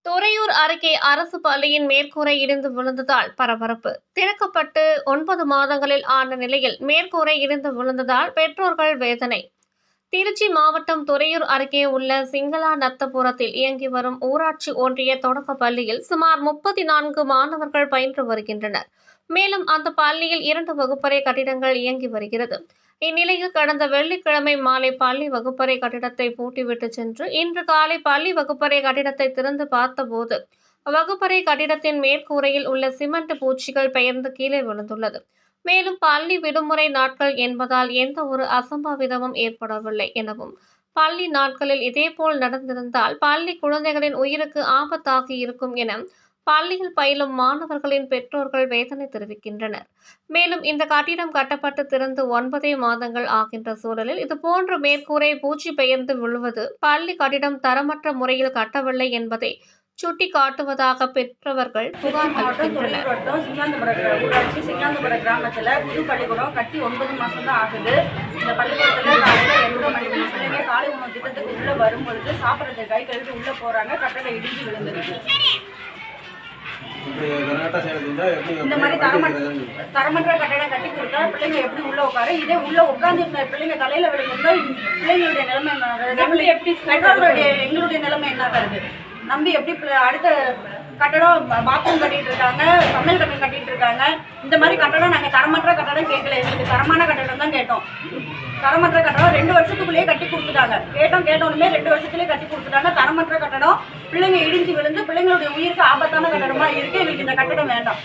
துறையூர் அருகே அரசு பள்ளியின் மேற்கூரை இடிந்து விழுந்ததால் பரபரப்பு. திறக்கப்பட்டு 9 மாதங்களில் ஆன நிலையில் மேற்கூரை இடிந்து விழுந்ததால் பெற்றோர்கள் வேதனை. திருச்சி மாவட்டம் துறையூர் அருகே உள்ள சிங்களநத்தபுரத்தில் இயங்கி வரும் ஊராட்சி ஒன்றிய தொடக்க பள்ளியில் சுமார் 34 மாணவர்கள் பயின்று வருகின்றனர். மேலும் அந்த பள்ளியில் 2 வகுப்பறை கட்டிடங்கள் இயங்கி வருகிறது. இந்நிலையில் கடந்த வெள்ளிக்கிழமை மாலை பள்ளி வகுப்பறை கட்டிடத்தை பூட்டிவிட்டு சென்று இன்று காலை பள்ளி வகுப்பறை கட்டிடத்தை திறந்து பார்த்தபோது வகுப்பறை கட்டிடத்தின் மேற்கூரையில் உள்ள சிமெண்ட் பூச்சிகள் பெயர்ந்து கீழே விழுந்துள்ளது. மேலும் பள்ளி விடுமுறை நாட்கள் என்பதால் எந்த ஒரு அசம்பாவிதமும் ஏற்படவில்லை எனவும், பள்ளி நாட்களில் இதேபோல் நடந்திருந்தால் பள்ளி குழந்தைகளின் உயிருக்கு ஆபத்தாகி இருக்கும் என பள்ளியில் பயிலும் மாணவர்களின் பெற்றோர்கள் வேதனை தெரிவிக்கின்றனர். மேலும் இந்த கட்டிடம் கட்டப்பட்டு திறந்து 9 மாதங்கள் ஆகின்ற சூழலில் இதுபோன்ற மேற்கூரை பூச்சி பெயர்ந்து விழுவது பள்ளி கட்டிடம் தரமற்ற முறையில் கட்டவில்லை என்பதை சுட்டிக்காட்டுவதாக பெற்றவர்கள் புகார் அளிக்கின்றனர். சிங்காந்தபுரம் கிராமத்தில் புது பள்ளிக்கூடம் கட்டி 9 மாதம் தான் ஆகுது. இந்த பள்ளிக்கூடத்தில் காலையில் 8 மணிக்கு பிள்ளைங்க காலை உணவு திட்டத்துக்கு உள்ளே வரும்பொழுது சாப்பிட்றது கை கழுவிட்டு உள்ளே போகிறாங்க. கட்டடம் இடிஞ்சு விழுந்துருக்கு. இந்த மாதிரி தரமற்ற கட்டடம் கட்டி கொடுத்தா பிள்ளைங்க எப்படி உள்ள உட்காரு? இதே உள்ள உட்கார்ந்து பிள்ளைங்க தலையில விழுந்தா பிள்ளைங்களுடைய நிலைமை எப்படி, பெற்றோர்களுடைய எங்களுடைய நிலைமை என்ன வருது? நம்பி எப்படி அடுத்த கட்டடம் பாத்ரூம் கட்டிட்டு இருக்காங்க, சமையல் கட்டடம் கட்டிட்டு இருக்காங்க. இந்த மாதிரி கட்டடம் நாங்கள் தரமற்ற கட்டடம் கேட்கல, எங்களுக்கு தரமான கட்டடம் தான் கேட்டோம். தரமற்ற கட்டடம் 2 வருஷத்துக்குள்ளேயே கட்டி கொடுத்துட்டாங்க. கேட்டோன்னுமே 2 வருஷத்துலேயே கட்டி கொடுத்துட்டாங்க. தரமற்ற கட்டடம் பிள்ளைங்க இடிஞ்சு விழுந்து பிள்ளைங்களுடைய உயிருக்கு ஆபத்தான கட்டடமா இருக்கு. எங்களுக்கு இந்த கட்டடம் வேண்டாம்.